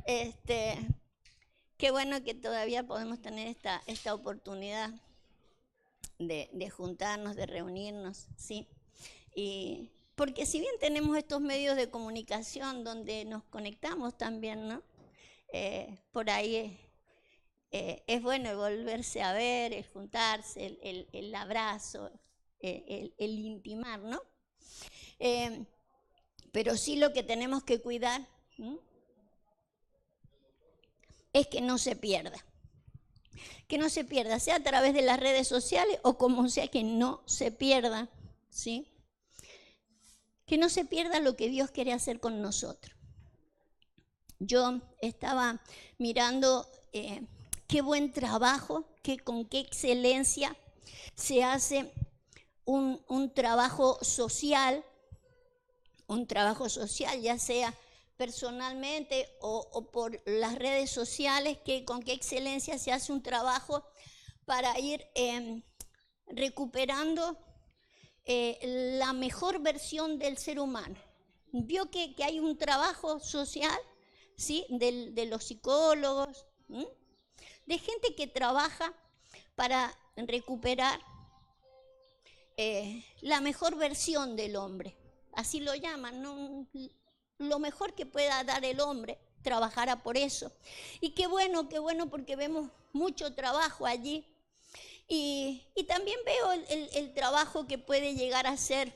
Este, qué bueno que todavía podemos tener esta oportunidad de juntarnos, de reunirnos, ¿sí? Y porque si bien tenemos estos medios de comunicación donde nos conectamos también, ¿no? Por ahí es bueno el volverse a ver, el juntarse, el abrazo, el intimar, ¿no? Eh, pero sí lo que tenemos que cuidar, ¿m? Es que no se pierda. Que no se pierda, sea a través de las redes sociales o como sea, que no se pierda, ¿sí? Que no se pierda lo que Dios quiere hacer con nosotros. Yo estaba mirando qué buen trabajo, con qué excelencia se hace un trabajo social, ya sea personalmente o por las redes sociales, que con qué excelencia se hace un trabajo para ir recuperando la mejor versión del ser humano. Vio que hay un trabajo social, ¿sí? De los psicólogos, ¿m? De gente que trabaja para recuperar la mejor versión del hombre. Así lo llaman, ¿no? Lo mejor que pueda dar el hombre, trabajará por eso. Y qué bueno, porque vemos mucho trabajo allí. Y también veo el trabajo que puede llegar a ser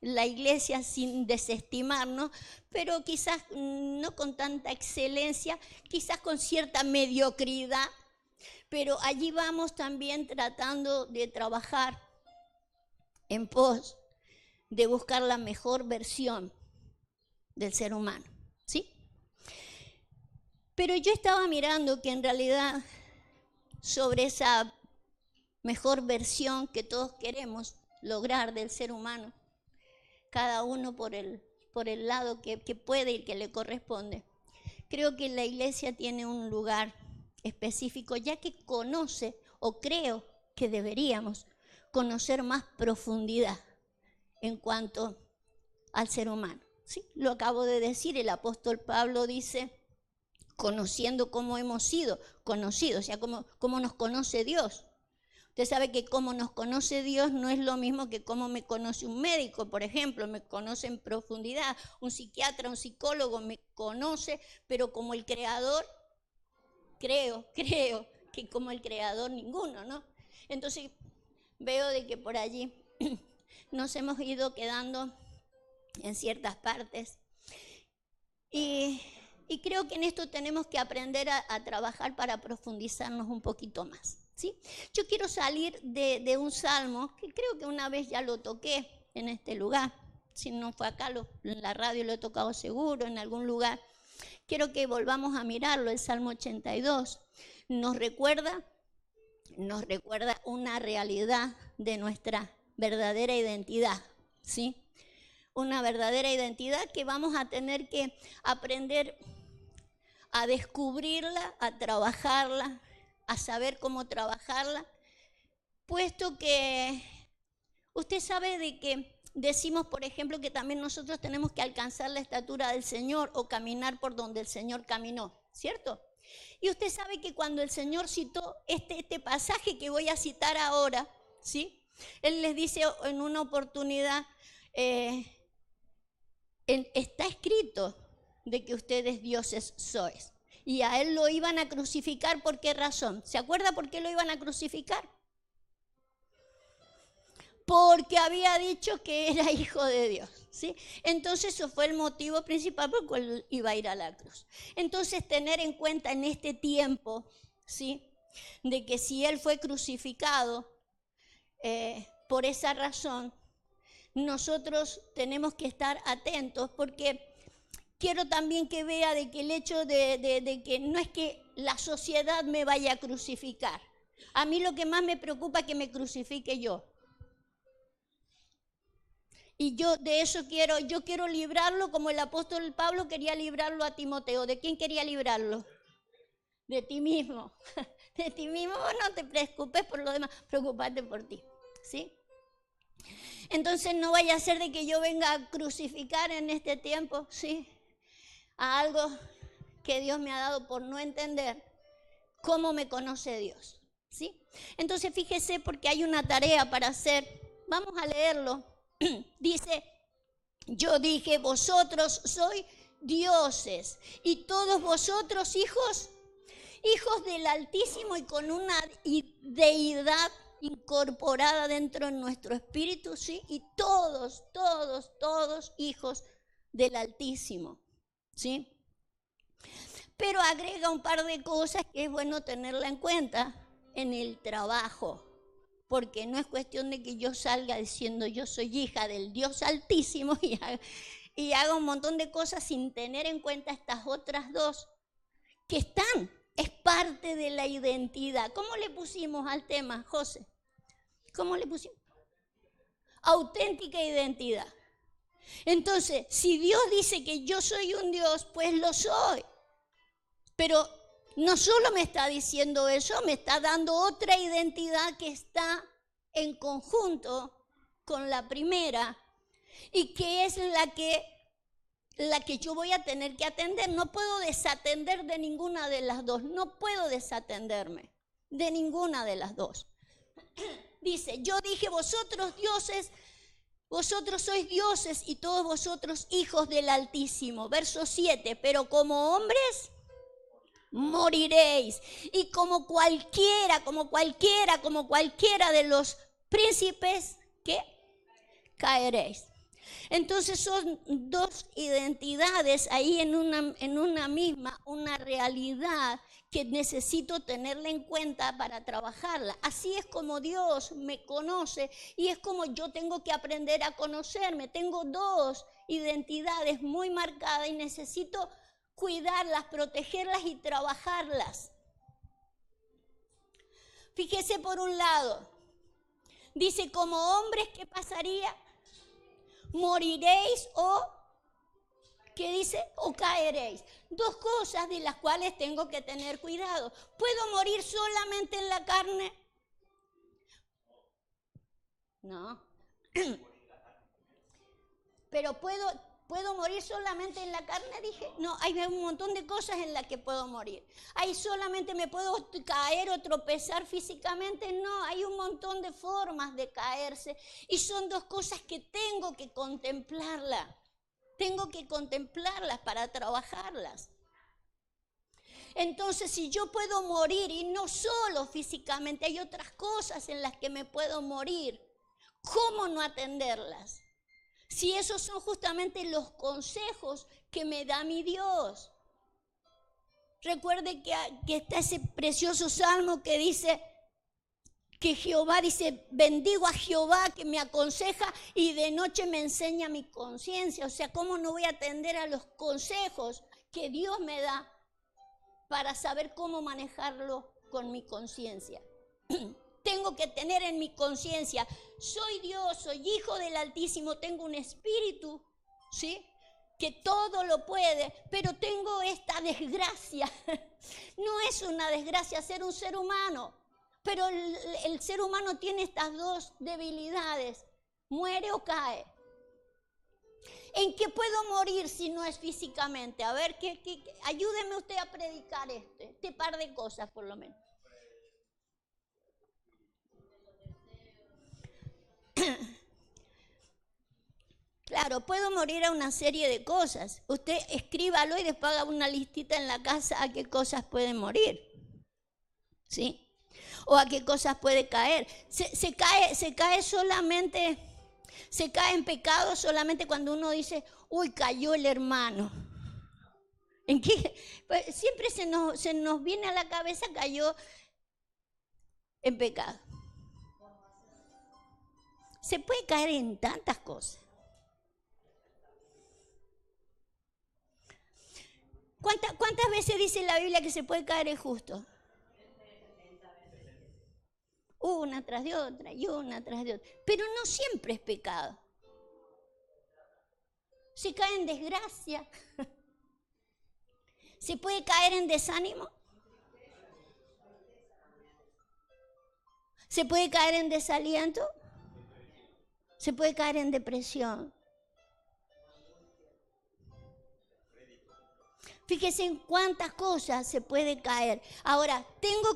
la iglesia sin desestimarnos, pero quizás no con tanta excelencia, quizás con cierta mediocridad, pero allí vamos también tratando de trabajar en pos de buscar la mejor versión del ser humano, ¿sí? Pero yo estaba mirando que en realidad sobre esa mejor versión que todos queremos lograr del ser humano, cada uno por el lado que puede y que le corresponde, creo que la iglesia tiene un lugar específico, ya que conoce, o creo que deberíamos conocer más profundidad en cuanto al ser humano. ¿Sí? Lo acabo de decir, el apóstol Pablo dice, conociendo cómo hemos sido conocidos, o sea, cómo nos conoce Dios. Usted sabe que cómo nos conoce Dios no es lo mismo que cómo me conoce un médico, por ejemplo, me conoce en profundidad, un psiquiatra, un psicólogo me conoce, pero como el creador, creo que como el creador ninguno, ¿no? Entonces veo de que por allí nos hemos ido quedando en ciertas partes y creo que en esto tenemos que aprender a trabajar para profundizarnos un poquito más. ¿Sí? Yo quiero salir de un salmo que creo que una vez ya lo toqué en este lugar. Si no fue acá, en la radio lo he tocado seguro, en algún lugar. Quiero que volvamos a mirarlo, el Salmo 82. Nos recuerda una realidad de nuestra verdadera identidad, ¿sí? Una verdadera identidad que vamos a tener que aprender a descubrirla, a trabajarla, a saber cómo trabajarla, puesto que usted sabe de que decimos, por ejemplo, que también nosotros tenemos que alcanzar la estatura del Señor o caminar por donde el Señor caminó, ¿cierto? Y usted sabe que cuando el Señor citó este pasaje que voy a citar ahora, ¿sí? Él les dice en una oportunidad, está escrito de que ustedes dioses sois. Y a él lo iban a crucificar, ¿por qué razón? ¿Se acuerda por qué lo iban a crucificar? Porque había dicho que era hijo de Dios, ¿sí? Entonces eso fue el motivo principal por el cual iba a ir a la cruz. Entonces tener en cuenta en este tiempo, ¿sí? De que si él fue crucificado por esa razón, nosotros tenemos que estar atentos, porque quiero también que vea de que el hecho de que no es que la sociedad me vaya a crucificar. A mí lo que más me preocupa es que me crucifique yo. Y yo de eso yo quiero librarlo como el apóstol Pablo quería librarlo a Timoteo. ¿De quién quería librarlo? De ti mismo. De ti mismo, no te preocupes por lo demás, preocupate por ti, ¿sí? Entonces no vaya a ser de que yo venga a crucificar en este tiempo, ¿sí? A algo que Dios me ha dado por no entender cómo me conoce Dios, ¿sí? Entonces fíjese, porque hay una tarea para hacer. Vamos a leerlo. Dice, yo dije, vosotros sois dioses y todos vosotros hijos del Altísimo, y con una deidad incorporada dentro de nuestro espíritu, ¿sí? Y todos hijos del Altísimo, ¿sí? Pero agrega un par de cosas que es bueno tenerla en cuenta en el trabajo, porque no es cuestión de que yo salga diciendo yo soy hija del Dios Altísimo y haga un montón de cosas sin tener en cuenta estas otras dos que están, es parte de la identidad. ¿Cómo le pusimos al tema, José? ¿Cómo le pusimos? Auténtica identidad. Entonces, si Dios dice que yo soy un Dios, pues lo soy. Pero no solo me está diciendo eso, me está dando otra identidad que está en conjunto con la primera y que es la que yo voy a tener que atender. No puedo desatender de ninguna de las dos, no puedo desatenderme de ninguna de las dos. Dice, yo dije, vosotros dioses, vosotros sois dioses y todos vosotros hijos del Altísimo. Verso 7, pero como hombres moriréis, y como cualquiera de los príncipes, ¿qué? Caeréis. Entonces son dos identidades ahí en una misma, una realidad que necesito tenerla en cuenta para trabajarla. Así es como Dios me conoce y es como yo tengo que aprender a conocerme. Tengo dos identidades muy marcadas y necesito cuidarlas, protegerlas y trabajarlas. Fíjese, por un lado, dice, como hombres, ¿qué pasaría? Moriréis o, ¿qué dice? O caeréis. Dos cosas de las cuales tengo que tener cuidado. ¿Puedo morir solamente en la carne? No. Pero ¿puedo morir solamente en la carne? Dije, no, hay un montón de cosas en las que puedo morir. Ahí solamente me puedo caer o tropezar físicamente. No, hay un montón de formas de caerse. Y son dos cosas que tengo que contemplarlas. Tengo que contemplarlas para trabajarlas. Entonces, si yo puedo morir, y no solo físicamente, hay otras cosas en las que me puedo morir, ¿cómo no atenderlas? Si esos son justamente los consejos que me da mi Dios. Recuerde que está ese precioso salmo que dice que Jehová dice, bendigo a Jehová que me aconseja y de noche me enseña mi conciencia. O sea, ¿cómo no voy a atender a los consejos que Dios me da para saber cómo manejarlo con mi conciencia? Tengo que tener en mi conciencia, soy Dios, soy hijo del Altísimo, tengo un espíritu, ¿sí? Que todo lo puede, pero tengo esta desgracia. No es una desgracia ser un ser humano, pero el ser humano tiene estas dos debilidades, muere o cae. ¿En qué puedo morir si no es físicamente? A ver, ayúdeme usted a predicar este par de cosas por lo menos. Claro, puedo morir a una serie de cosas. Usted escríbalo y después haga una listita en la casa a qué cosas pueden morir. ¿Sí? O a qué cosas puede caer. Se cae solamente, se cae en pecado solamente cuando uno dice, uy, cayó el hermano. ¿En qué? Pues siempre se nos viene a la cabeza, cayó en pecado. Se puede caer en tantas cosas. ¿Cuántas veces dice la Biblia que se puede caer el justo? Una tras de otra y una tras de otra. Pero no siempre es pecado. Se cae en desgracia. ¿Se puede caer en desánimo? ¿Se puede caer en desaliento? ¿Se puede caer en depresión? Fíjese en cuántas cosas se puede caer. Ahora, yo tengo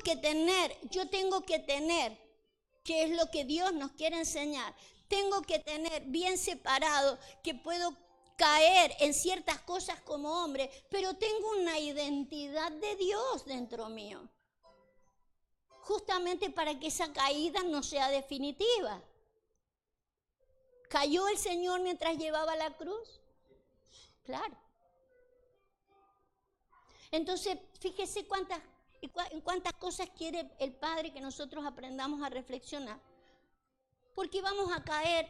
que tener, que es lo que Dios nos quiere enseñar, tengo que tener bien separado que puedo caer en ciertas cosas como hombre, pero tengo una identidad de Dios dentro mío. Justamente para que esa caída no sea definitiva. ¿Cayó el Señor mientras llevaba la cruz? Claro. Entonces, fíjese en cuántas cosas quiere el Padre que nosotros aprendamos a reflexionar. Porque vamos a caer,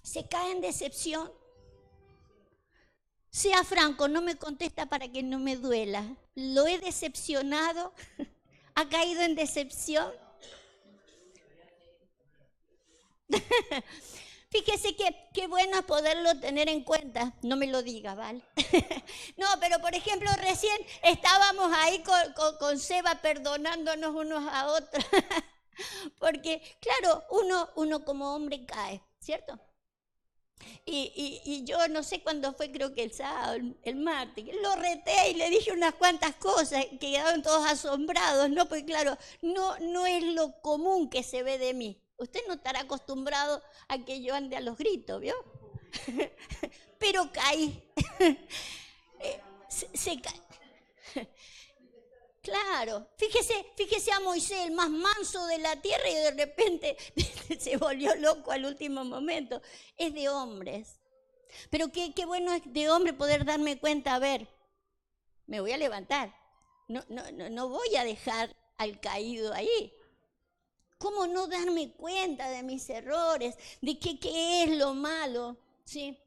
se cae en decepción. Sea franco, no me contesta para que no me duela. ¿Lo he decepcionado? ¿Ha caído en decepción? Fíjese que bueno es poderlo tener en cuenta. No me lo diga, ¿vale? No, pero por ejemplo, recién estábamos ahí con Seba perdonándonos unos a otros. Porque, claro, uno como hombre cae, ¿cierto? Y yo no sé cuándo fue, creo que el sábado, el martes, lo reté y le dije unas cuantas cosas que quedaron todos asombrados, ¿no? Porque claro, no es lo común que se ve de mí. Usted no estará acostumbrado a que yo ande a los gritos, ¿vio? Pero caí. Se cae. Claro, fíjese a Moisés, el más manso de la tierra, y de repente se volvió loco al último momento. Es de hombres. Pero qué bueno es de hombre poder darme cuenta, a ver, me voy a levantar. No voy a dejar al caído ahí. ¿Cómo no darme cuenta de mis errores, de qué es lo malo? ¿Sí?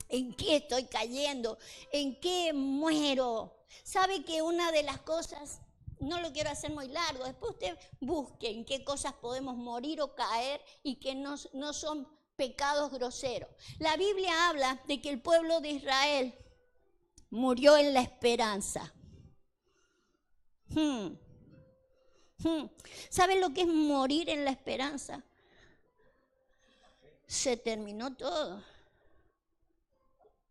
¿En qué estoy cayendo? ¿En qué muero? ¿Sabe que una de las cosas, no lo quiero hacer muy largo, después usted busque en qué cosas podemos morir o caer y que no son pecados groseros? La Biblia habla de que el pueblo de Israel murió en la esperanza. ¿Saben lo que es morir en la esperanza? Se terminó todo.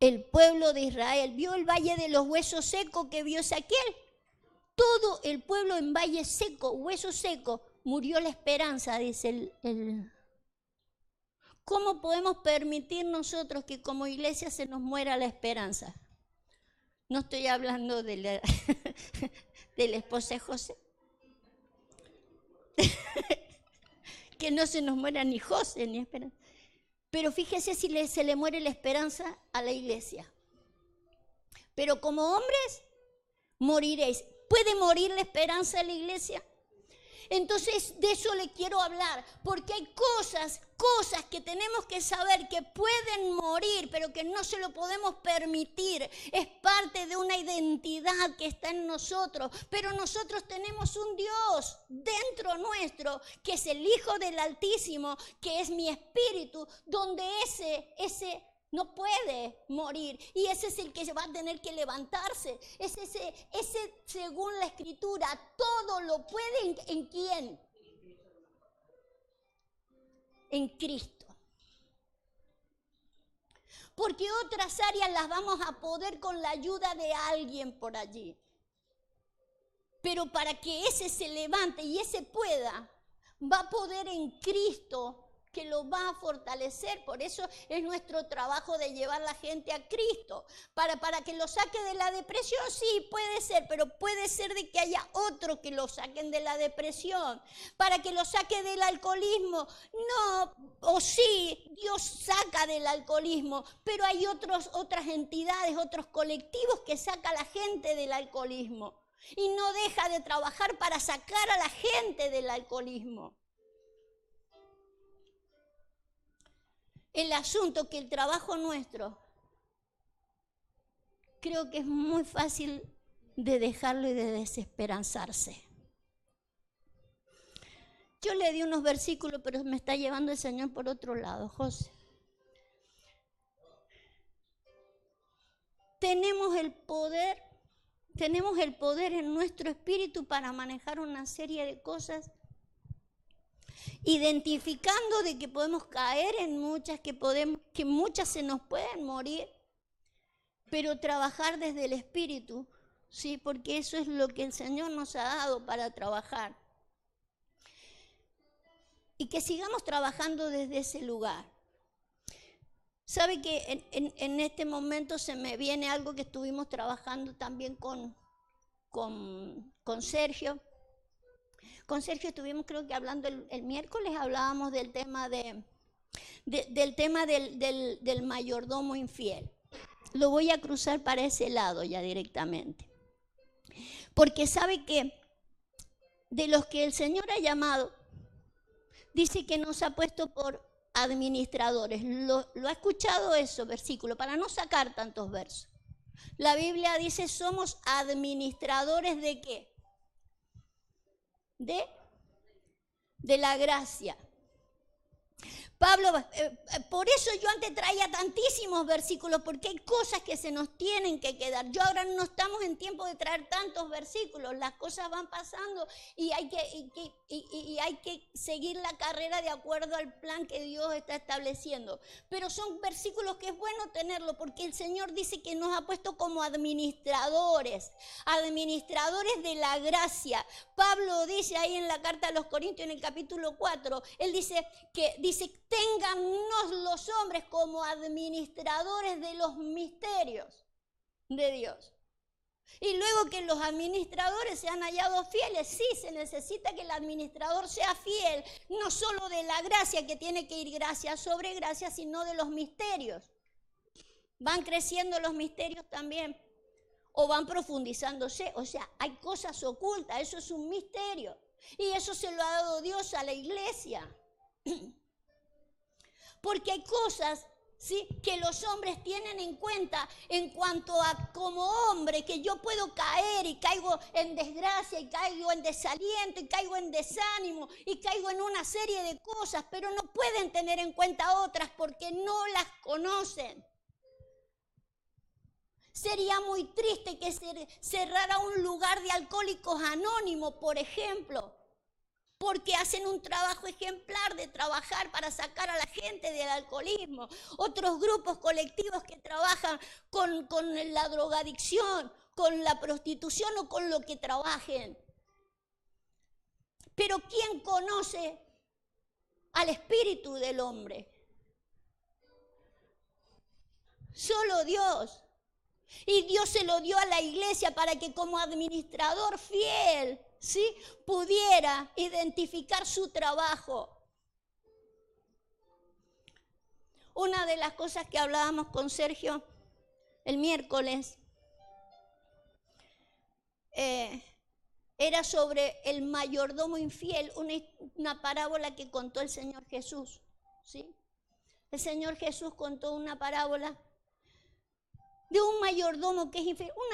El pueblo de Israel vio el valle de los huesos secos que vio Ezequiel. Todo el pueblo en valle seco, hueso seco, murió la esperanza, dice el. ¿Cómo podemos permitir nosotros que como iglesia se nos muera la esperanza? No estoy hablando de la esposa de José. Que no se nos muera ni José ni esperanza. Pero fíjese si se le muere la esperanza a la iglesia. Pero como hombres, moriréis. ¿Puede morir la esperanza de la iglesia? Entonces, de eso le quiero hablar, porque hay cosas que tenemos que saber que pueden morir, pero que no se lo podemos permitir. Es parte de una identidad que está en nosotros, pero nosotros tenemos un Dios dentro nuestro, que es el Hijo del Altísimo, que es mi espíritu, donde ese no puede morir, y ese es el que va a tener que levantarse. Ese según la Escritura, todo lo puede ¿en quién? En Cristo. Porque otras áreas las vamos a poder con la ayuda de alguien por allí. Pero para que ese se levante y ese pueda, va a poder en Cristo, que lo va a fortalecer. Por eso es nuestro trabajo de llevar a la gente a Cristo, para que lo saque de la depresión. Sí, puede ser, pero puede ser de que haya otro que lo saquen de la depresión, para que lo saque del alcoholismo. No, o sí, Dios saca del alcoholismo, pero hay otras entidades, otros colectivos que sacan a la gente del alcoholismo, y no deja de trabajar para sacar a la gente del alcoholismo. El asunto que el trabajo nuestro, creo que es muy fácil de dejarlo y de desesperanzarse. Yo le di unos versículos, pero me está llevando el Señor por otro lado, José. Tenemos el poder en nuestro espíritu para manejar una serie de cosas, identificando de que podemos caer en muchas, que muchas se nos pueden morir, pero trabajar desde el espíritu ¿sí? Porque eso es lo que el Señor nos ha dado para trabajar. Y que sigamos trabajando desde ese lugar. ¿Sabe que en este momento se me viene algo que estuvimos trabajando también con Sergio? Con Sergio estuvimos, creo que hablando el miércoles, hablábamos del tema del mayordomo infiel. Lo voy a cruzar para ese lado ya directamente. Porque sabe que de los que el Señor ha llamado, dice que nos ha puesto por administradores. ¿Lo ha escuchado eso, versículo? Para no sacar tantos versos. La Biblia dice, somos administradores ¿de qué? De la gracia. Pablo, por eso yo antes traía tantísimos versículos, porque hay cosas que se nos tienen que quedar. Yo ahora no estamos en tiempo de traer tantos versículos, las cosas van pasando y hay que seguir la carrera de acuerdo al plan que Dios está estableciendo. Pero son versículos que es bueno tenerlo, porque el Señor dice que nos ha puesto como administradores de la gracia. Pablo dice ahí en la carta a los Corintios, en el capítulo 4, él dice, téngannos los hombres como administradores de los misterios de Dios. Y luego que los administradores sean hallados fieles, sí, se necesita que el administrador sea fiel, no solo de la gracia, que tiene que ir gracia sobre gracia, sino de los misterios. Van creciendo los misterios también, o van profundizándose, o sea, hay cosas ocultas, eso es un misterio. Y eso se lo ha dado Dios a la iglesia. Porque hay cosas, ¿sí?, que los hombres tienen en cuenta en cuanto a como hombre, que yo puedo caer y caigo en desgracia y caigo en desaliento y caigo en desánimo y caigo en una serie de cosas, pero no pueden tener en cuenta otras porque no las conocen. Sería muy triste que se cerrara un lugar de alcohólicos anónimos, por ejemplo, porque hacen un trabajo ejemplar de trabajar para sacar a la gente del alcoholismo. Otros grupos colectivos que trabajan con la drogadicción, con la prostitución o con lo que trabajen. Pero ¿quién conoce al espíritu del hombre? Solo Dios. Y Dios se lo dio a la iglesia para que como administrador fiel, ¿sí?, pudiera identificar su trabajo. Una de las cosas que hablábamos con Sergio el miércoles era sobre el mayordomo infiel, una parábola que contó el Señor Jesús, ¿sí? El Señor Jesús contó una parábola de un mayordomo que es infiel, un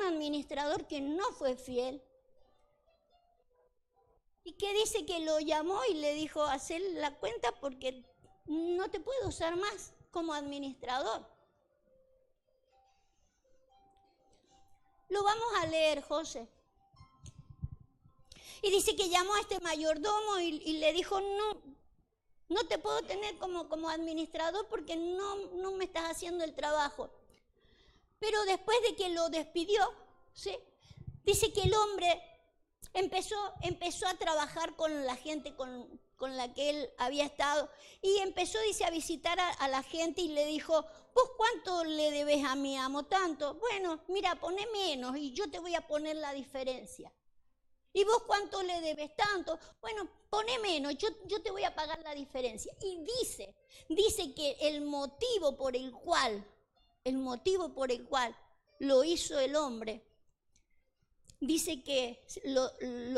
administrador que no fue fiel, y que dice que lo llamó y le dijo, hacé la cuenta porque no te puedo usar más como administrador. Lo vamos a leer, José. Y dice que llamó a este mayordomo y le dijo, no te puedo tener como administrador porque no me estás haciendo el trabajo. Pero después de que lo despidió, ¿sí?, dice que el hombre empezó a trabajar con la gente con la que él había estado y empezó, dice, a visitar a la gente y le dijo, ¿vos cuánto le debes a mi amo? Tanto. Bueno, mira, poné menos y yo te voy a poner la diferencia. ¿Y vos cuánto le debes? Tanto. Bueno, poné menos, yo te voy a pagar la diferencia. Y dice que el motivo por el cual lo hizo el hombre, dice que lo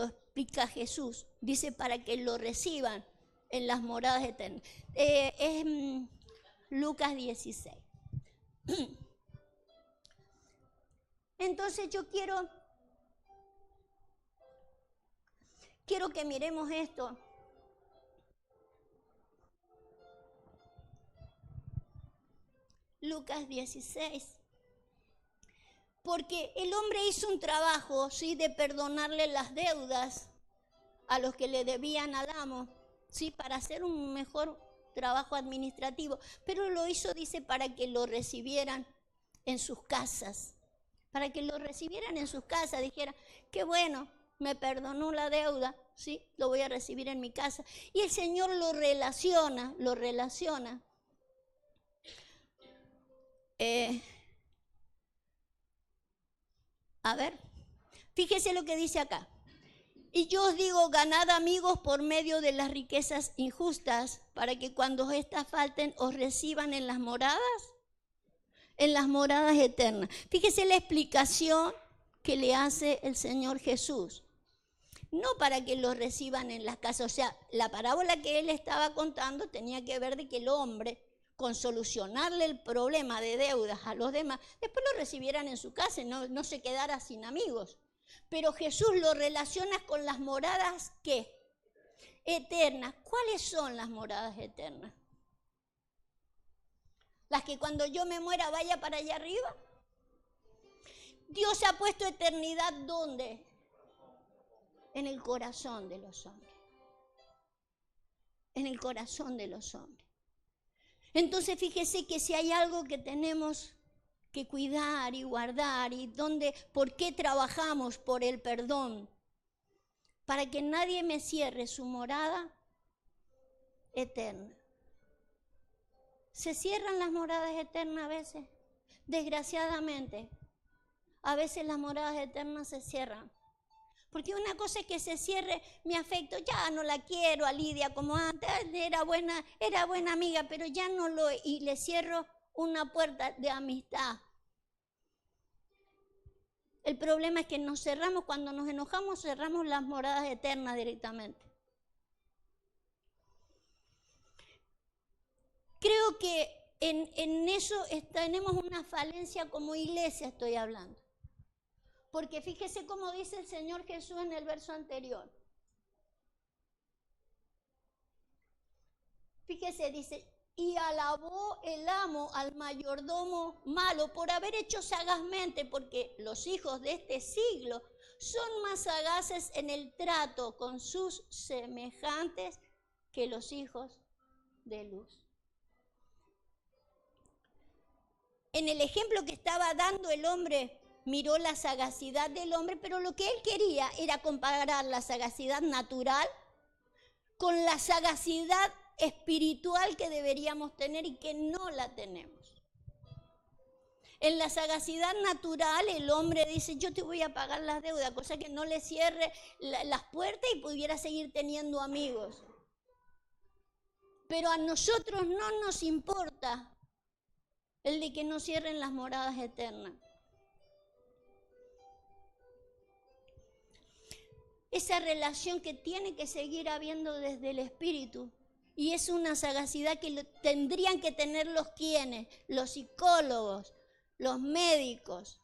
explica Jesús, dice para que lo reciban en las moradas eternas. Es Lucas 16. Entonces yo quiero que miremos esto. Lucas 16. Porque el hombre hizo un trabajo, ¿sí?, de perdonarle las deudas a los que le debían al amo, ¿sí?, para hacer un mejor trabajo administrativo. Pero lo hizo, dice, para que lo recibieran en sus casas, para que lo recibieran en sus casas, dijeran, qué bueno, me perdonó la deuda, sí, lo voy a recibir en mi casa. Y el Señor lo relaciona. Fíjese lo que dice acá. Y yo os digo, ganad amigos por medio de las riquezas injustas, para que cuando éstas falten os reciban en las moradas eternas. Fíjese la explicación que le hace el Señor Jesús. No para que los reciban en las casas, o sea, la parábola que él estaba contando tenía que ver de que el hombre, con solucionarle el problema de deudas a los demás, después lo recibieran en su casa y no se quedara sin amigos. Pero Jesús lo relaciona con las moradas, ¿qué? Eternas. ¿Cuáles son las moradas eternas? Las que cuando yo me muera vaya para allá arriba. Dios ha puesto eternidad, ¿dónde? En el corazón de los hombres. En el corazón de los hombres. Entonces fíjese que si hay algo que tenemos que cuidar y guardar, y ¿por qué trabajamos por el perdón? Para que nadie me cierre su morada eterna. ¿Se cierran las moradas eternas a veces? Desgraciadamente, a veces las moradas eternas se cierran. Porque una cosa es que se cierre mi afecto, ya no la quiero a Lidia como antes, era buena amiga, pero ya no y le cierro una puerta de amistad. El problema es que nos cerramos, cuando nos enojamos, cerramos las moradas eternas directamente. Creo que en eso tenemos una falencia como iglesia, estoy hablando. Porque fíjese cómo dice el Señor Jesús en el verso anterior. Fíjese, dice, y alabó el amo al mayordomo malo por haber hecho sagazmente, porque los hijos de este siglo son más sagaces en el trato con sus semejantes que los hijos de luz. En el ejemplo que estaba dando el hombre, miró la sagacidad del hombre, pero lo que él quería era comparar la sagacidad natural con la sagacidad espiritual que deberíamos tener y que no la tenemos. En la sagacidad natural el hombre dice, yo te voy a pagar las deudas, cosa que no le cierre las puertas y pudiera seguir teniendo amigos. Pero a nosotros no nos importa el de que no cierren las moradas eternas. Esa relación que tiene que seguir habiendo desde el Espíritu. Y es una sagacidad que tendrían que tener los psicólogos, los médicos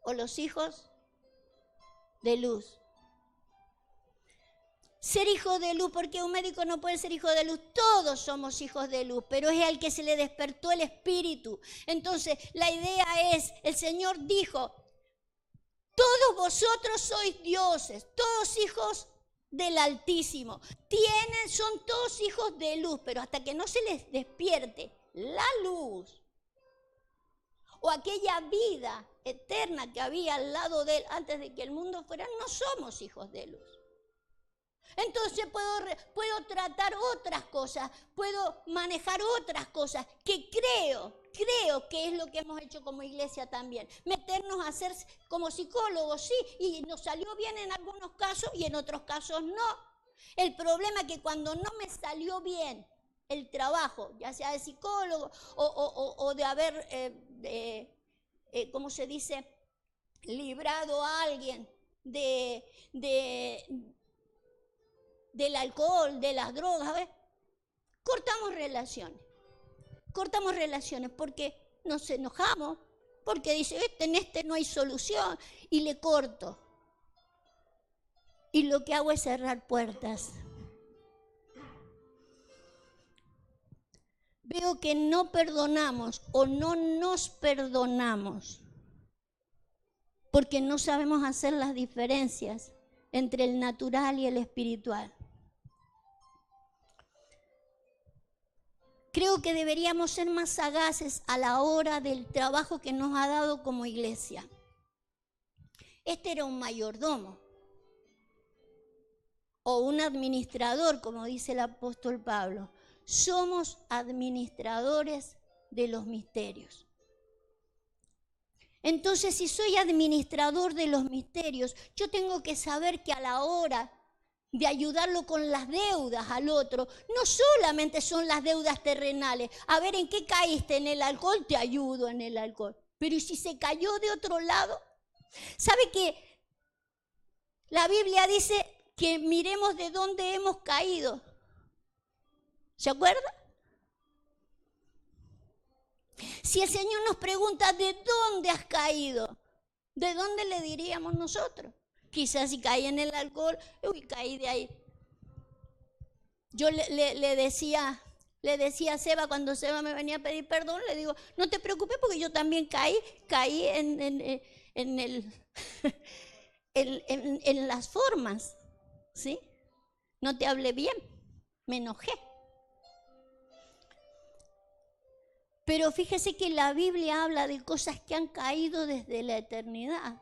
o los hijos de luz. Ser hijo de luz, porque un médico no puede ser hijo de luz, todos somos hijos de luz, pero es al que se le despertó el Espíritu. Entonces, la idea es, el Señor dijo, todos vosotros sois dioses, todos hijos del Altísimo. Son todos hijos de luz, pero hasta que no se les despierte la luz o aquella vida eterna que había al lado de él antes de que el mundo fuera, no somos hijos de luz. Entonces puedo tratar otras cosas, puedo manejar otras cosas que creo que es lo que hemos hecho como iglesia también. Meternos a hacer como psicólogos, sí, y nos salió bien en algunos casos y en otros casos no. El problema es que cuando no me salió bien el trabajo, ya sea de psicólogo o de haber, ¿cómo se dice?, librado a alguien del alcohol, de las drogas, ¿ves? Cortamos relaciones porque nos enojamos, porque dice, en este no hay solución, y le corto. Y lo que hago es cerrar puertas. Veo que no perdonamos o no nos perdonamos porque no sabemos hacer las diferencias entre el natural y el espiritual. creo que deberíamos ser más sagaces a la hora del trabajo que nos ha dado como iglesia. Este era un mayordomo o un administrador, como dice el apóstol Pablo. Somos administradores de los misterios. Entonces, si soy administrador de los misterios, yo tengo que saber que a la hora de ayudarlo con las deudas al otro, no solamente son las deudas terrenales. A ver, ¿en qué caíste? ¿En el alcohol? Te ayudo en el alcohol. Pero ¿y si se cayó de otro lado? ¿Sabe que la Biblia dice que miremos de dónde hemos caído? ¿Se acuerda? Si el Señor nos pregunta ¿de dónde has caído? ¿De dónde le diríamos nosotros? Quizás si caí en el alcohol, caí de ahí. Yo le decía a Seba, cuando Seba me venía a pedir perdón, le digo, no te preocupes porque yo también caí en las formas, ¿sí? No te hablé bien, me enojé. Pero fíjese que la Biblia habla de cosas que han caído desde la eternidad.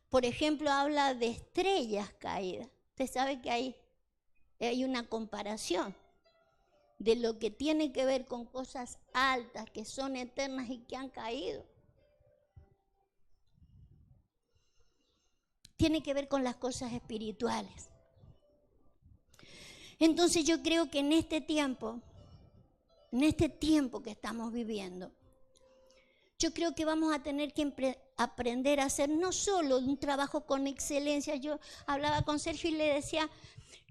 Por ejemplo, habla de estrellas caídas. Usted sabe que hay una comparación de lo que tiene que ver con cosas altas, que son eternas y que han caído. Tiene que ver con las cosas espirituales. Entonces yo creo que en este tiempo que estamos viviendo, yo creo que vamos a tener que aprender a hacer no solo un trabajo con excelencia. Yo hablaba con Sergio y le decía,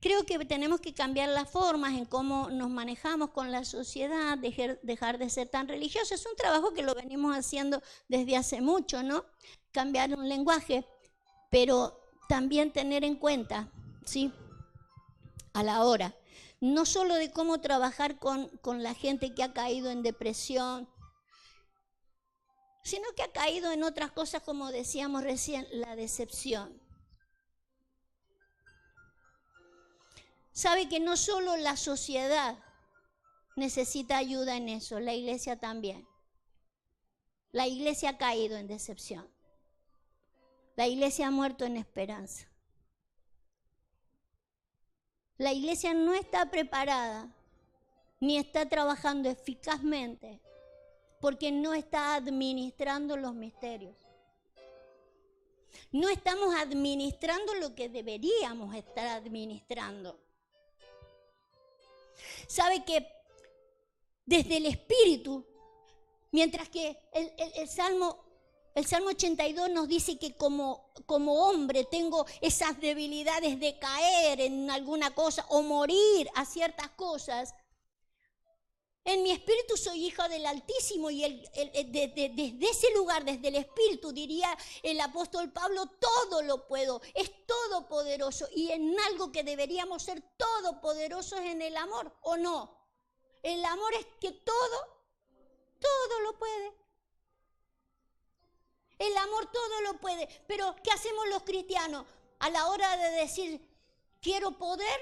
creo que tenemos que cambiar las formas en cómo nos manejamos con la sociedad, dejar de ser tan religiosos. Es un trabajo que lo venimos haciendo desde hace mucho, ¿no? Cambiar un lenguaje, pero también tener en cuenta, ¿sí? A la hora, no solo de cómo trabajar con la gente que ha caído en depresión, sino que ha caído en otras cosas, como decíamos recién, la decepción. Sabe que no solo la sociedad necesita ayuda en eso, la iglesia también. La iglesia ha caído en decepción. La iglesia ha muerto en esperanza. La iglesia no está preparada ni está trabajando eficazmente porque no está administrando los misterios. No estamos administrando lo que deberíamos estar administrando. ¿Sabe que desde el Espíritu, mientras que el Salmo 82 nos dice que como hombre tengo esas debilidades de caer en alguna cosa o morir a ciertas cosas, en mi espíritu soy hija del Altísimo y desde ese lugar, desde el Espíritu, diría el apóstol Pablo, todo lo puedo, es todopoderoso. Y en algo que deberíamos ser todopoderosos en el amor, ¿o no? El amor es que todo lo puede. El amor todo lo puede. Pero ¿qué hacemos los cristianos? A la hora de decir, quiero poder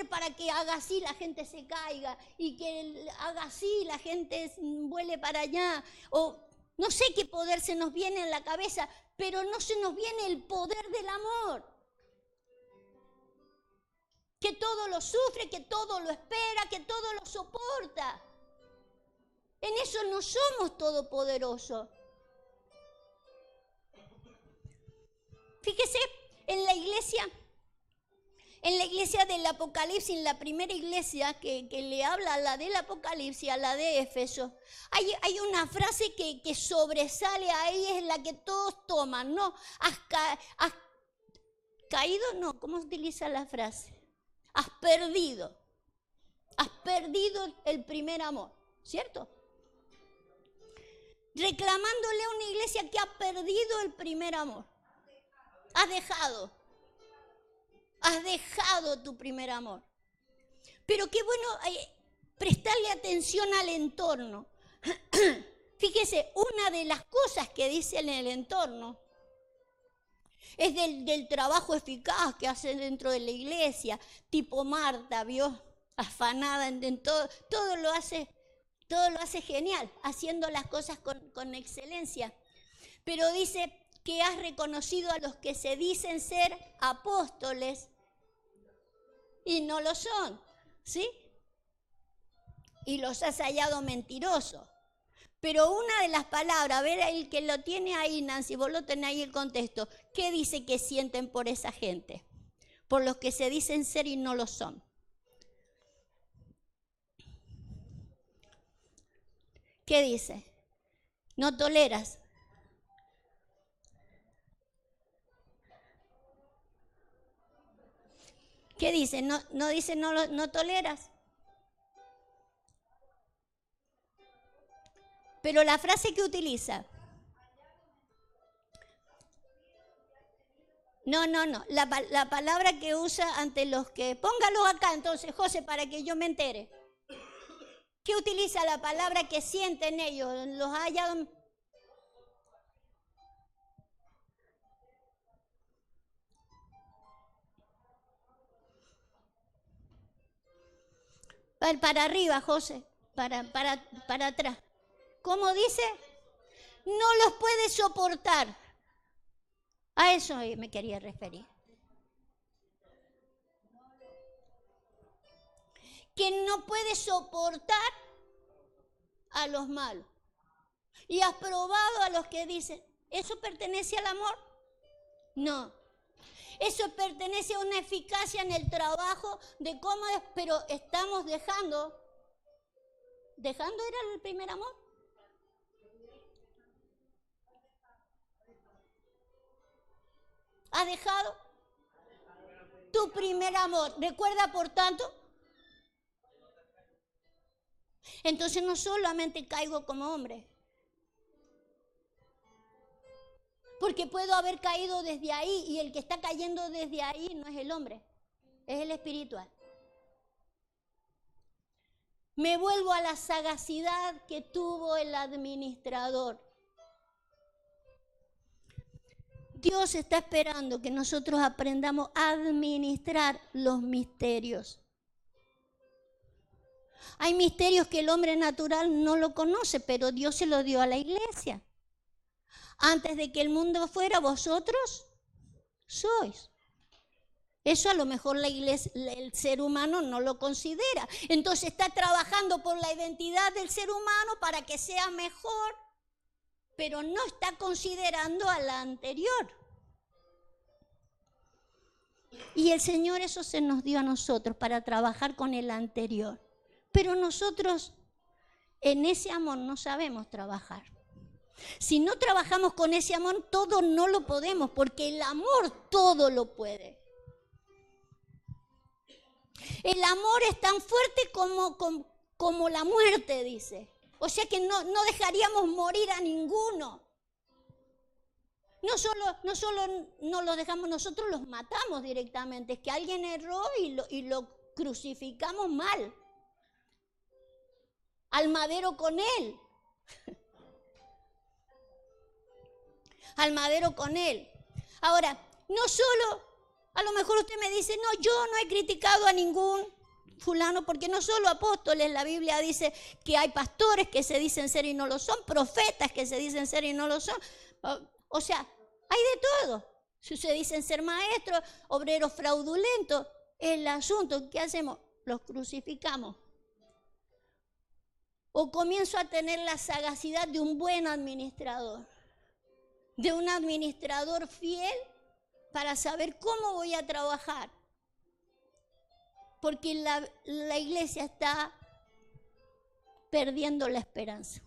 para que haga así la gente se caiga y que haga así la gente vuele para allá. O no sé qué poder se nos viene en la cabeza, pero no se nos viene el poder del amor. Que todo lo sufre, que todo lo espera, que todo lo soporta. En eso no somos todopoderosos. Fíjese, en la iglesia del Apocalipsis, en la primera iglesia que le habla a la del Apocalipsis, a la de Éfeso, hay una frase que sobresale ahí, es la que todos toman, ¿no? ¿Has caído? No, ¿cómo se utiliza la frase? Has perdido el primer amor, ¿cierto? Reclamándole a una iglesia que ha perdido el primer amor. Has dejado tu primer amor. Pero qué bueno prestarle atención al entorno. Fíjese, una de las cosas que dice en el entorno es del trabajo eficaz que hacen dentro de la iglesia, tipo Marta, ¿vio? afanada en todo, todo lo hace genial, haciendo las cosas con excelencia. Pero dice que has reconocido a los que se dicen ser apóstoles y no lo son, ¿sí? Y los has hallado mentirosos. Pero una de las palabras, a ver el que lo tiene ahí, Nancy, vos lo tenés ahí el contexto, ¿qué dice que sienten por esa gente? Por los que se dicen ser y no lo son. ¿Qué dice? No toleras. ¿Qué dice? No dice no toleras. Pero la frase que utiliza. No. La palabra que usa ante los que... Póngalo acá entonces, José, para que yo me entere. ¿Qué utiliza la palabra que sienten ellos? Los ha hallado... Para arriba, José. Para atrás. ¿Cómo dice? No los puede soportar. A eso me quería referir. Que no puede soportar a los malos. Y has probado a los que dicen, ¿eso pertenece al amor? No. Eso pertenece a una eficacia en el trabajo de cómo es, pero estamos dejando. ¿Dejando era el primer amor? ¿Has dejado tu primer amor? Recuerda, por tanto. Entonces no solamente caigo como hombre. Porque puedo haber caído desde ahí y el que está cayendo desde ahí no es el hombre, es el espiritual. Me vuelvo a la sagacidad que tuvo el administrador. Dios está esperando que nosotros aprendamos a administrar los misterios. Hay misterios que el hombre natural no lo conoce, pero Dios se lo dio a la iglesia. Antes de que el mundo fuera, vosotros sois. Eso a lo mejor la iglesia, el ser humano no lo considera. Entonces está trabajando por la identidad del ser humano para que sea mejor, pero no está considerando a la anterior. Y el Señor eso se nos dio a nosotros para trabajar con el anterior. Pero nosotros en ese amor no sabemos trabajar. Si no trabajamos con ese amor, todo no lo podemos, porque el amor todo lo puede. El amor es tan fuerte como la muerte, dice. O sea que no dejaríamos morir a ninguno. No solo no lo dejamos, nosotros los matamos directamente. Es que alguien erró y lo crucificamos mal. Al madero con él. Al madero con él. Ahora, no solo, a lo mejor usted me dice, no, yo no he criticado a ningún fulano, porque no solo apóstoles, la Biblia dice que hay pastores que se dicen ser y no lo son, profetas que se dicen ser y no lo son. O sea, hay de todo. Si se dicen ser maestros, obreros fraudulentos, el asunto, ¿qué hacemos? Los crucificamos. O comienzo a tener la sagacidad de un buen administrador. De un administrador fiel para saber cómo voy a trabajar. Porque la iglesia está perdiendo la esperanza.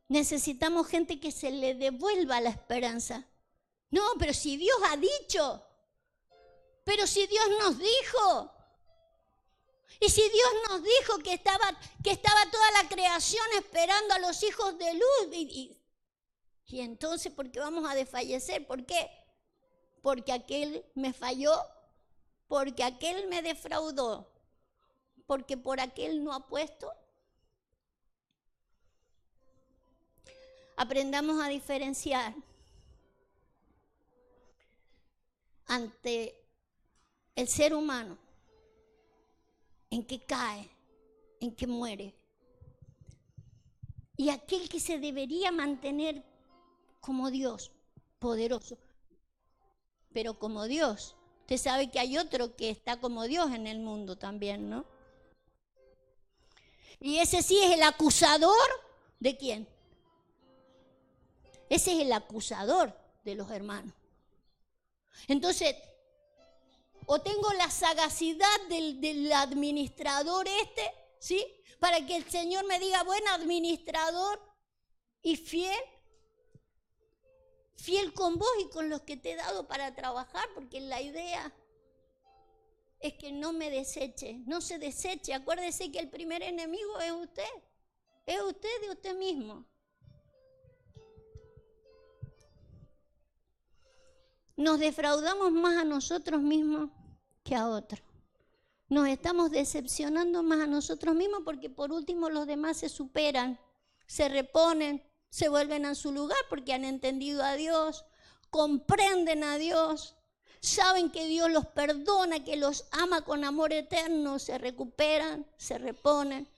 Necesitamos gente que se le devuelva la esperanza. No, pero si Dios ha dicho, pero si Dios nos dijo, y si Dios nos dijo que estaba toda la creación esperando a los hijos de luz, y entonces, ¿por qué vamos a desfallecer? ¿Por qué? Porque aquel me falló, porque aquel me defraudó, porque por aquel no apuesto. Aprendamos a diferenciar ante el ser humano, en que cae, en que muere. Y aquel que se debería mantener como Dios, poderoso, pero como Dios. Usted sabe que hay otro que está como Dios en el mundo también, ¿no? Y ese sí es el acusador ¿de quién? Ese es el acusador de los hermanos. Entonces, o tengo la sagacidad del administrador ¿sí? Para que el Señor me diga, buen administrador y fiel con vos y con los que te he dado para trabajar, porque la idea es que no me deseche, no se deseche. Acuérdese que el primer enemigo es usted de usted mismo. Nos defraudamos más a nosotros mismos que a otros. Nos estamos decepcionando más a nosotros mismos porque por último los demás se superan, se reponen, se vuelven a su lugar porque han entendido a Dios, comprenden a Dios, saben que Dios los perdona, que los ama con amor eterno, se recuperan, se reponen.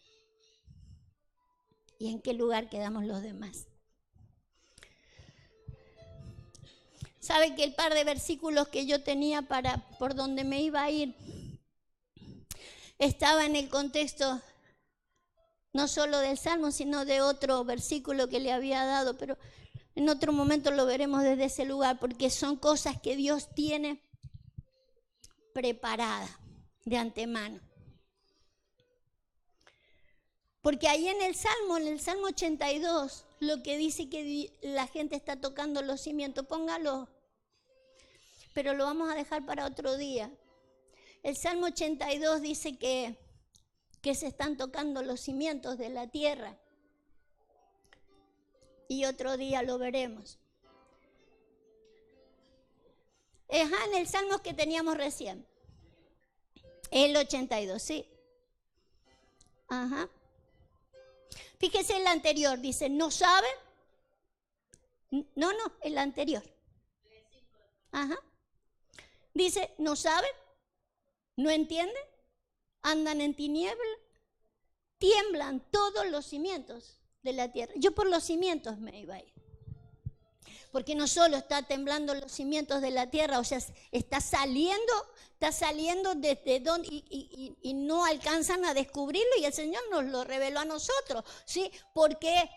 ¿Y en qué lugar quedamos los demás? ¿Sabe que el par de versículos que yo tenía por donde me iba a ir estaba en el contexto no solo del Salmo, sino de otro versículo que le había dado, pero en otro momento lo veremos desde ese lugar, porque son cosas que Dios tiene preparadas de antemano. Porque ahí en el Salmo 82, lo que dice que la gente está tocando los cimientos, póngalo, pero lo vamos a dejar para otro día. El Salmo 82 dice que se están tocando los cimientos de la tierra. Y otro día lo veremos. En el Salmo que teníamos recién. El 82, sí. Ajá. Fíjese el anterior, dice, ¿no saben? No, el anterior. Ajá. Dice, ¿no saben? ¿No entienden? Andan en tinieblas, tiemblan todos los cimientos de la tierra. Yo por los cimientos me iba a ir. Porque no solo está temblando los cimientos de la tierra, o sea, está saliendo desde donde y no alcanzan a descubrirlo y el Señor nos lo reveló a nosotros, ¿sí? ¿Por qué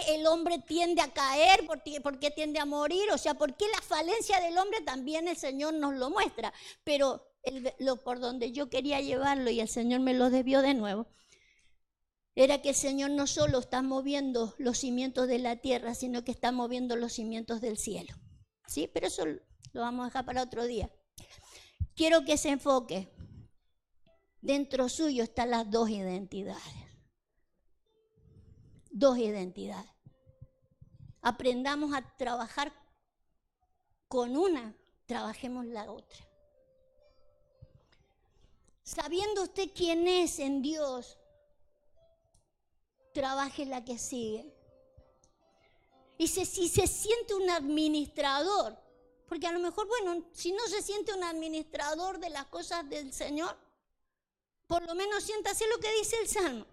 el hombre tiende a caer? ¿Por qué tiende a morir? O sea, ¿por qué la falencia del hombre también el Señor nos lo muestra? Pero por donde yo quería llevarlo y el Señor me lo desvió de nuevo, era que el Señor no solo está moviendo los cimientos de la tierra, sino que está moviendo los cimientos del cielo. ¿Sí? Pero eso lo vamos a dejar para otro día. Quiero que se enfoque. Dentro suyo están las dos identidades. Dos identidades. Aprendamos a trabajar con una, trabajemos la otra. Sabiendo usted quién es en Dios, trabaje la que sigue. Y si se siente un administrador, porque a lo mejor, bueno, si no se siente un administrador de las cosas del Señor, por lo menos siéntase lo que dice el Salmo.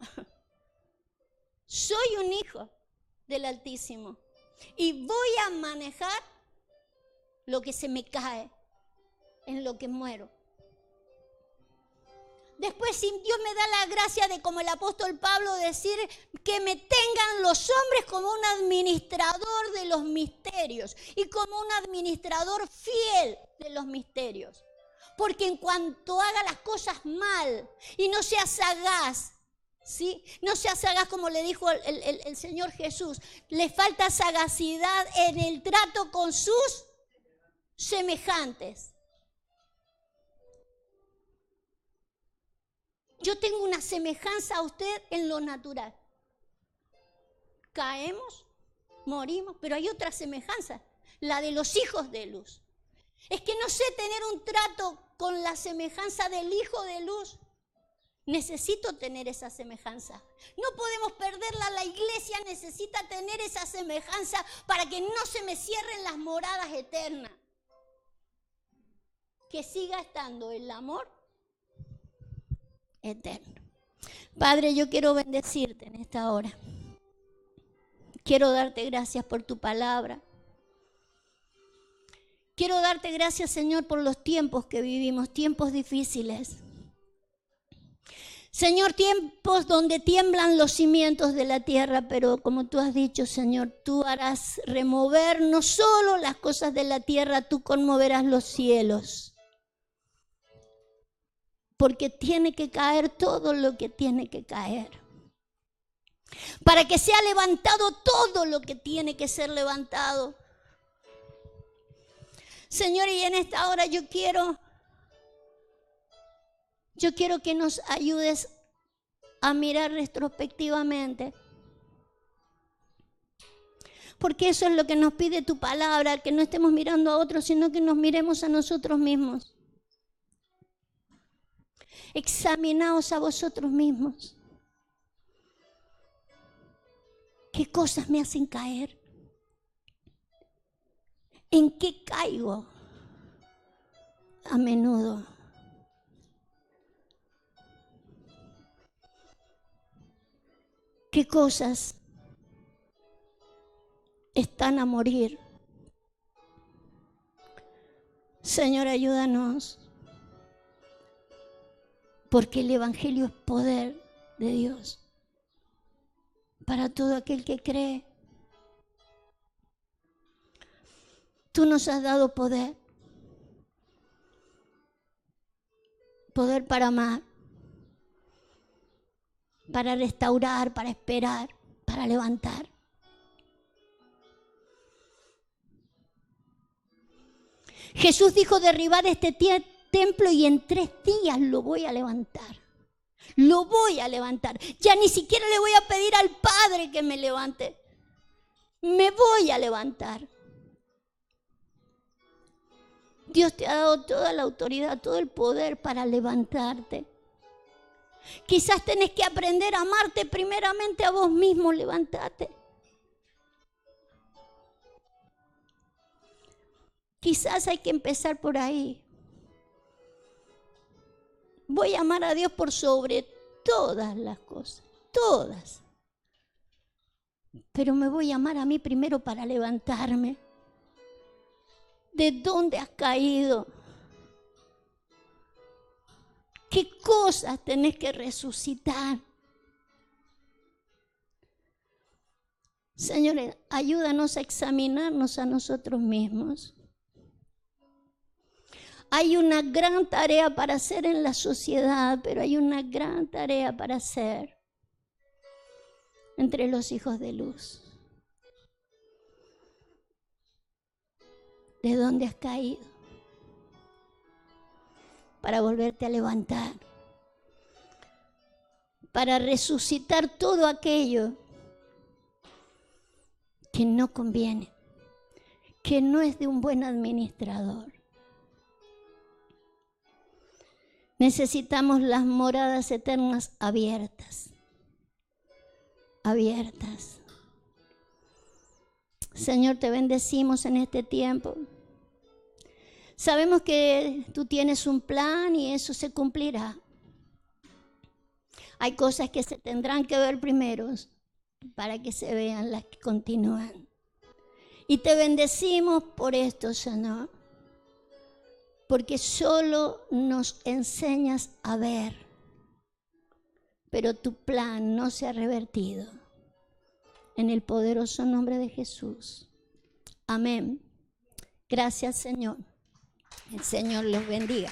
Soy un hijo del Altísimo y voy a manejar lo que se me cae, en lo que muero. Después, si Dios me da la gracia de, como el apóstol Pablo, decir que me tengan los hombres como un administrador de los misterios y como un administrador fiel de los misterios. Porque en cuanto haga las cosas mal y no sea sagaz, ¿sí? No sea sagaz como le dijo el Señor Jesús, le falta sagacidad en el trato con sus semejantes. Yo tengo una semejanza a usted en lo natural. Caemos, morimos, pero hay otra semejanza, la de los hijos de luz. Es que no sé tener un trato con la semejanza del hijo de luz. Necesito tener esa semejanza. No podemos perderla. La iglesia necesita tener esa semejanza para que no se me cierren las moradas eternas. que siga estando el amor eterno. Padre, yo quiero bendecirte en esta hora. Quiero darte gracias por tu palabra. Quiero darte gracias, Señor, por los tiempos que vivimos, tiempos difíciles. Señor, tiempos donde tiemblan los cimientos de la tierra, pero como tú has dicho, Señor, tú harás remover no solo las cosas de la tierra, tú conmoverás los cielos. Porque tiene que caer todo lo que tiene que caer. Para que sea levantado todo lo que tiene que ser levantado. Señor, y en esta hora yo quiero que nos ayudes a mirar retrospectivamente. Porque eso es lo que nos pide tu palabra, que no estemos mirando a otros, sino que nos miremos a nosotros mismos. Examinaos a vosotros mismos. ¿Qué cosas me hacen caer? ¿En qué caigo a menudo? ¿Qué cosas están a morir? Señor, ayúdanos, porque el Evangelio es poder de Dios para todo aquel que cree. Tú nos has dado poder para amar, para restaurar, para esperar, para levantar. Jesús dijo: derribad este templo y en 3 días lo voy a levantar. Lo voy a levantar. Ya ni siquiera le voy a pedir al Padre que me levante. Me voy a levantar. Dios te ha dado toda la autoridad, todo el poder para levantarte. Quizás tenés que aprender a amarte primeramente a vos mismo. Levántate. Quizás hay que empezar por ahí. Voy a amar a Dios por sobre todas las cosas, todas. Pero me voy a amar a mí primero para levantarme. ¿De dónde has caído? ¿Qué cosas tenés que resucitar? Señor, ayúdanos a examinarnos a nosotros mismos. Hay una gran tarea para hacer en la sociedad, pero hay una gran tarea para hacer entre los hijos de luz. ¿De dónde has caído? Para volverte a levantar. Para resucitar todo aquello que no conviene, que no es de un buen administrador. Necesitamos las moradas eternas abiertas. Abiertas. Señor, te bendecimos en este tiempo. Sabemos que tú tienes un plan y eso se cumplirá. Hay cosas que se tendrán que ver primero para que se vean las que continúan. Y te bendecimos por esto, Señor. Porque solo nos enseñas a ver, pero tu plan no se ha revertido. En el poderoso nombre de Jesús. Amén. Gracias, Señor. El Señor los bendiga.